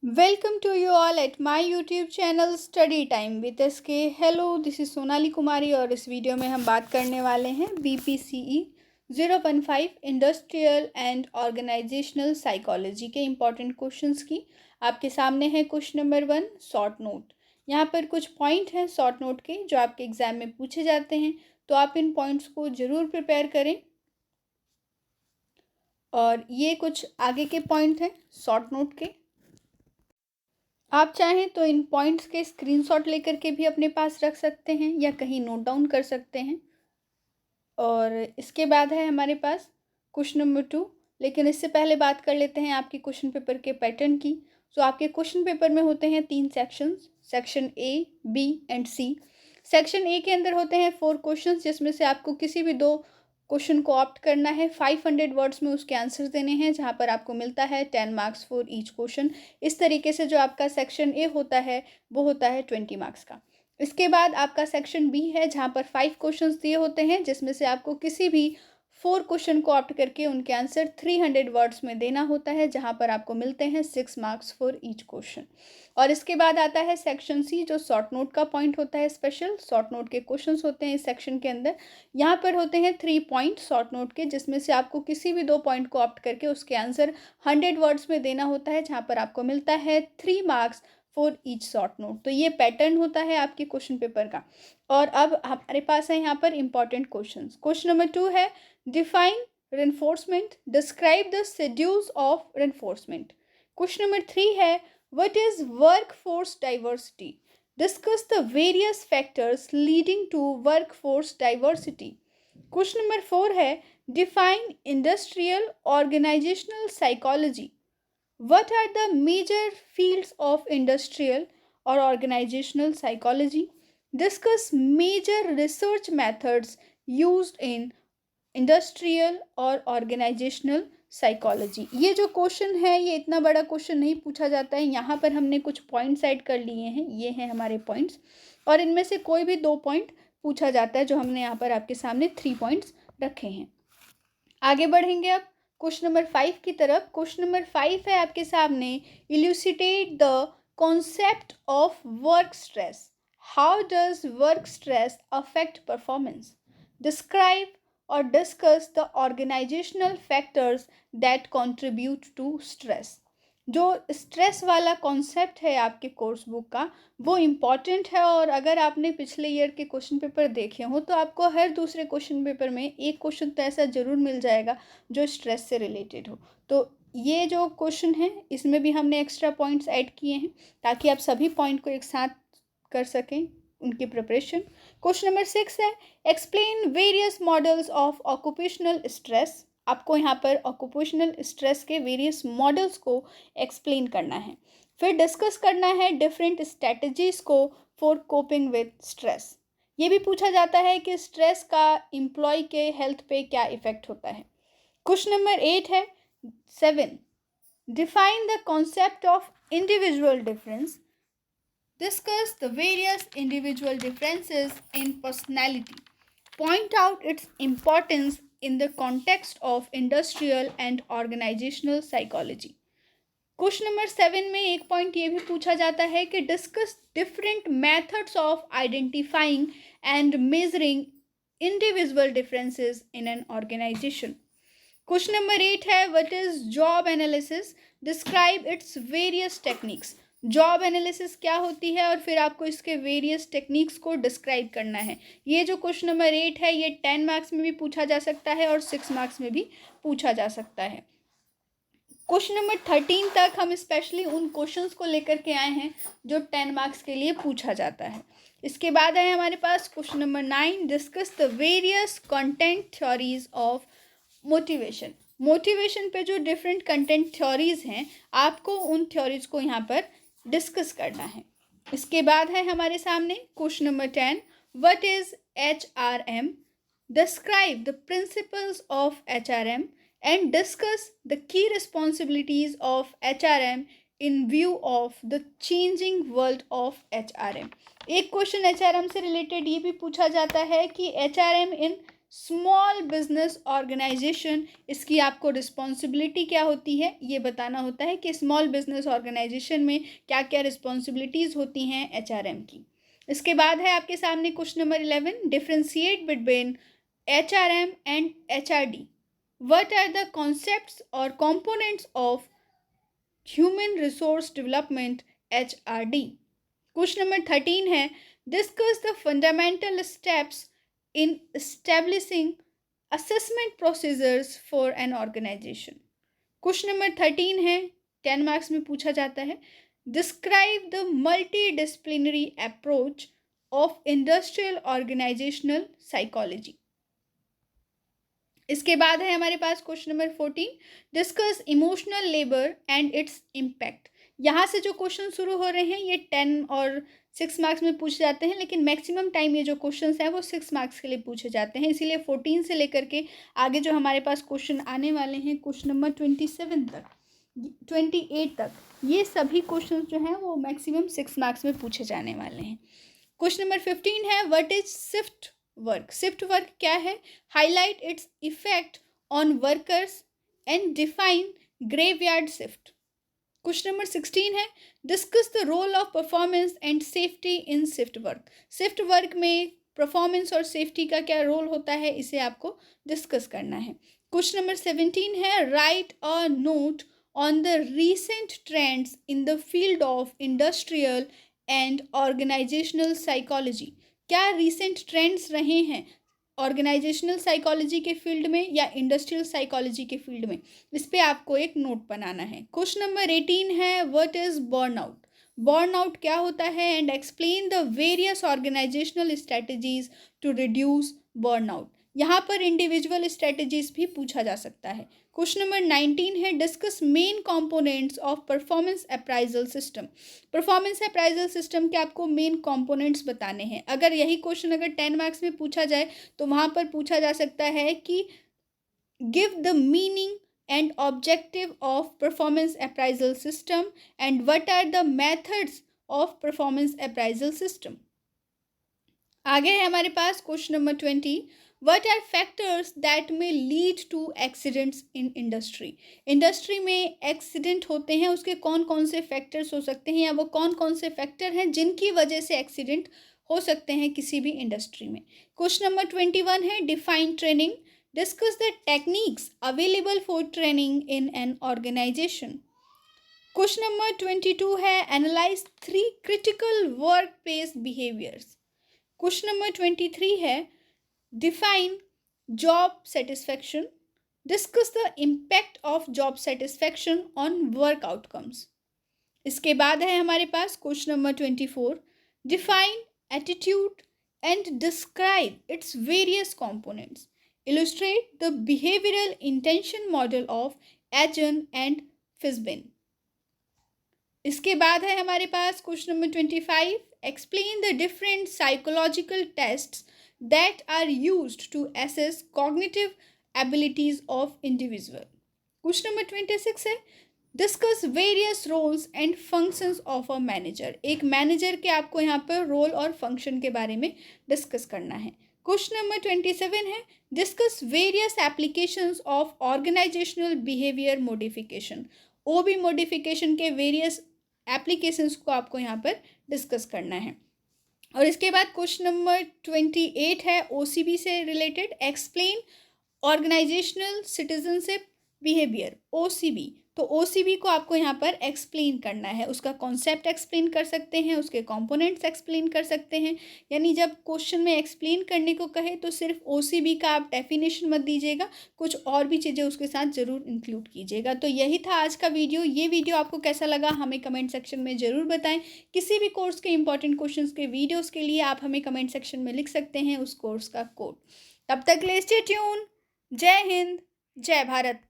Welcome to you all at my YouTube channel Study Time with SK। Hello, this is Sonali Kumari और इस video में हम बात करने वाले हैं BPCE 015 industrial and organizational psychology के इम्पॉर्टेंट क्वेश्चंस की। आपके सामने है क्वेश्चन नंबर 1 शॉर्ट नोट। यहाँ पर कुछ पॉइंट हैं शॉर्ट नोट के जो आपके एग्ज़ाम में पूछे जाते हैं, तो आप इन पॉइंट्स को ज़रूर प्रिपेयर करें। और ये कुछ आगे के पॉइंट हैं शॉर्ट नोट के। आप चाहें तो इन पॉइंट्स के स्क्रीनशॉट लेकर के भी अपने पास रख सकते हैं या कहीं नोट डाउन कर सकते हैं। और इसके बाद है हमारे पास क्वेश्चन नंबर 2। लेकिन इससे पहले बात कर लेते हैं आपके क्वेश्चन पेपर के पैटर्न की। तो आपके क्वेश्चन पेपर में होते हैं 3 sections, section A, B and C. Section A के अंदर होते हैं 4 क्वेश्चंस, जिसमें से आपको किसी भी 2 क्वेश्चन को ऑप्ट करना है। 500 वर्ड्स में उसके आंसर्स देने हैं, जहाँ पर आपको मिलता है 10 मार्क्स फॉर ईच क्वेश्चन। इस तरीके से जो आपका सेक्शन ए होता है वो होता है 20 मार्क्स का। इसके बाद आपका सेक्शन बी है, जहाँ पर 5 क्वेश्चंस दिए होते हैं, जिसमें से आपको किसी भी 4 क्वेश्चन को ऑप्ट करके उनके आंसर 300 वर्ड्स में देना होता है, जहाँ पर आपको मिलते हैं 6 मार्क्स फॉर ईच क्वेश्चन। और इसके बाद आता है सेक्शन सी, जो शॉर्ट नोट का पॉइंट होता है। स्पेशल शॉर्ट नोट के क्वेश्चंस होते हैं इस सेक्शन के अंदर। यहाँ पर होते हैं 3 पॉइंट शॉर्ट नोट के, जिसमें से आपको किसी भी 2 पॉइंट को ऑप्ट करके उसके आंसर 100 वर्ड्स में देना होता है, जहाँ पर आपको मिलता है 3 marks for each short note. तो ये पैटर्न होता है आपके क्वेश्चन पेपर का। और अब हमारे पास है यहाँ पर इंपॉर्टेंट क्वेश्चंस। क्वेश्चन नंबर 2 है define reinforcement, describe the schedules of reinforcement. Question number 3 है what is workforce diversity, discuss the various factors leading to workforce diversity. Question number 4 है define industrial organisational psychology, what are the major fields of industrial or organizational psychology? Discuss major research methods used in industrial और organisational psychology. ये जो question है ये इतना बड़ा question नहीं पूछा जाता है। यहाँ पर हमने कुछ पॉइंट्स ऐड कर लिए हैं, ये हैं हमारे पॉइंट्स, और इनमें से कोई भी 2 पॉइंट पूछा जाता है, जो हमने यहाँ पर आपके सामने 3 पॉइंट्स रखे हैं। आगे बढ़ेंगे अब क्वेश्चन नंबर 5 की तरफ। क्वेश्चन नंबर 5 है आपके सामने elucidate the concept of work stress, how does work stress affect performance, describe और discuss the organisational factors that contribute to stress. जो स्ट्रेस वाला कॉन्सेप्ट है आपके कोर्स बुक का वो इम्पॉर्टेंट है, और अगर आपने पिछले ईयर के क्वेश्चन पेपर देखे हो तो आपको हर दूसरे क्वेश्चन पेपर में एक क्वेश्चन तो ऐसा ज़रूर मिल जाएगा जो स्ट्रेस से रिलेटेड हो। तो ये जो क्वेश्चन है इसमें भी हमने एक्स्ट्रा पॉइंट्स ऐड किए हैं ताकि आप सभी पॉइंट को एक साथ कर सकें उनकी प्रिपरेशन। क्वेश्चन नंबर 6 है explain various models of occupational stress. आपको यहाँ पर ऑक्यूपेशनल स्ट्रेस के वेरियस मॉडल्स को एक्सप्लेन करना है। फिर डिस्कस करना है डिफरेंट स्ट्रेटजीज को फॉर कोपिंग विद स्ट्रेस। ये भी पूछा जाता है कि स्ट्रेस का एम्प्लॉय के हेल्थ पे क्या इफेक्ट होता है। क्वेश्चन नंबर 8 है 7 define the concept of individual difference, discuss the various individual differences in personality, point out its importance in the context of industrial and organizational psychology। Question number 7 में एक point ये भी पूछा जाता है कि discuss different methods of identifying and measuring individual differences in an organisation. Question number 8 है what is job analysis, describe its various techniques. Job analysis क्या होती है और फिर आपको इसके वेरियस टेक्निक्स को डिस्क्राइब करना है। ये जो क्वेश्चन नंबर 8 है ये 10 मार्क्स में भी पूछा जा सकता है और 6 मार्क्स में भी पूछा जा सकता है। क्वेश्चन नंबर 13 तक हम स्पेशली उन क्वेश्चंस को लेकर के आए हैं जो 10 मार्क्स के लिए पूछा जाता है। इसके बाद है हमारे पास question number 9 discuss the various content theories of motivation. Motivation पे जो डिफरेंट कंटेंट थ्योरीज हैं आपको उन थ्योरीज को यहाँ पर डिस्कस करना है। इसके बाद है हमारे सामने question number 10 what is HRM, describe the principles of HRM and discuss the key responsibilities of HRM in view of the changing world of HRM। एक क्वेश्चन HRM से रिलेटेड ये भी पूछा जाता है कि HRM in small business organization, इसकी आपको रिस्पॉन्सिबिलिटी क्या होती है ये बताना होता है कि स्मॉल बिजनेस ऑर्गेनाइजेशन में क्या क्या रिस्पॉन्सिबिलिटीज़ होती हैं HRM की। इसके बाद है आपके सामने question number 11, differentiate between HRM and HRD। What are the concepts और components of human resource development HRD। Question number 13 है, discuss the fundamental steps in establishing assessment procedures for an organisation. Question number 13 है, 10 marks में पूछा जाता है, describe the multidisciplinary approach of industrial organisational psychology. इसके बाद है हमारे पास question number 14, discuss emotional labour and its impact. यहाँ से जो क्वेश्चन शुरू हो रहे हैं ये 10 और 6 मार्क्स में पूछे जाते हैं, लेकिन मैक्सिमम टाइम ये जो क्वेश्चंस हैं वो 6 मार्क्स के लिए पूछे जाते हैं, इसीलिए 14 से लेकर के आगे जो हमारे पास क्वेश्चन आने वाले हैं क्वेश्चन नंबर 27 तक 28 तक, ये सभी क्वेश्चन जो हैं वो मैक्सिमम 6 मार्क्स में पूछे जाने वाले हैं। क्वेश्चन नंबर 15 है, what is shift work. Shift work क्या है, highlight its effect on workers and define graveyard shift. Question number 16 है, discuss the role of performance and safety in shift work. Shift work में performance और safety का क्या role होता है, इसे आपको डिस्कस करना है। क्वेश्चन नंबर 17 है, write a note on the recent trends in the field of industrial and organizational psychology. क्या रीसेंट ट्रेंड्स रहे हैं ऑर्गेनाइजेशनल साइकोलॉजी के फील्ड में या इंडस्ट्रियल साइकोलॉजी के फील्ड में, इस पे आपको एक नोट बनाना है। क्वेश्चन नंबर 18 है, व्हाट इज बर्नआउट। बर्नआउट क्या होता है and explain the various organizational strategies to reduce burnout. यहाँ पर इंडिविजुअल स्ट्रेटजीज भी पूछा जा सकता है। क्वेश्चन नंबर 19 है, discuss main components of performance appraisal system. Performance appraisal system के आपको मेन कंपोनेंट्स बताने हैं। अगर यही क्वेश्चन अगर 10 मार्क्स में पूछा जाए तो वहाँ पर पूछा जा सकता है कि give the meaning and objective of performance appraisal system and what are the methods of performance appraisal system. आगे है हमारे पास question number 20, what are factors that में lead to accidents in industry. Industry में एक्सीडेंट होते हैं, उसके कौन कौन से फैक्टर्स हो सकते हैं या वो कौन कौन से फैक्टर हैं जिनकी वजह से एक्सीडेंट हो सकते हैं किसी भी इंडस्ट्री में। क्वेश्चन नंबर 21 है, define training, discuss the techniques available for training in an organisation. Question number 22 है, analyse 3 critical workplace behaviours. Question number 23 है, define job satisfaction, discuss the impact of job satisfaction on work outcomes. इसके बाद है हमारे पास question number 24, define attitude and describe its various components, illustrate the behavioural intention model of Ajzen and Fishbein. इसके बाद है हमारे पास question number 25, explain the different psychological tests that are used to assess cognitive abilities of individual। Question number 26 है, discuss various roles and functions of a manager. एक manager के आपको यहाँ पर रोल और फंक्शन के बारे में डिस्कस करना है। क्वेश्चन नंबर 27 है, discuss various applications of organizational behaviour modification. OB modification के वेरियस एप्लीकेशंस को आपको यहाँ पर डिस्कस करना है। और इसके बाद क्वेश्चन नंबर 28 है, OCB से related, explain organizational citizenship behaviour, OCB। तो OCB को आपको यहाँ पर एक्सप्लेन करना है, उसका कॉन्सेप्ट एक्सप्लेन कर सकते हैं, उसके कंपोनेंट्स एक्सप्लेन कर सकते हैं। यानी जब क्वेश्चन में एक्सप्लेन करने को कहे तो सिर्फ OCB का आप डेफिनेशन मत दीजिएगा, कुछ और भी चीज़ें उसके साथ ज़रूर इंक्लूड कीजिएगा। तो यही था आज का वीडियो। ये वीडियो आपको कैसा लगा हमें कमेंट सेक्शन में ज़रूर बताएं। किसी भी कोर्स के इंपॉर्टेंट क्वेश्चंस के वीडियोज़ के लिए आप हमें कमेंट सेक्शन में लिख सकते हैं उस कोर्स का कोड। तब तक के लिए स्टे ट्यून। जय हिंद, जय भारत।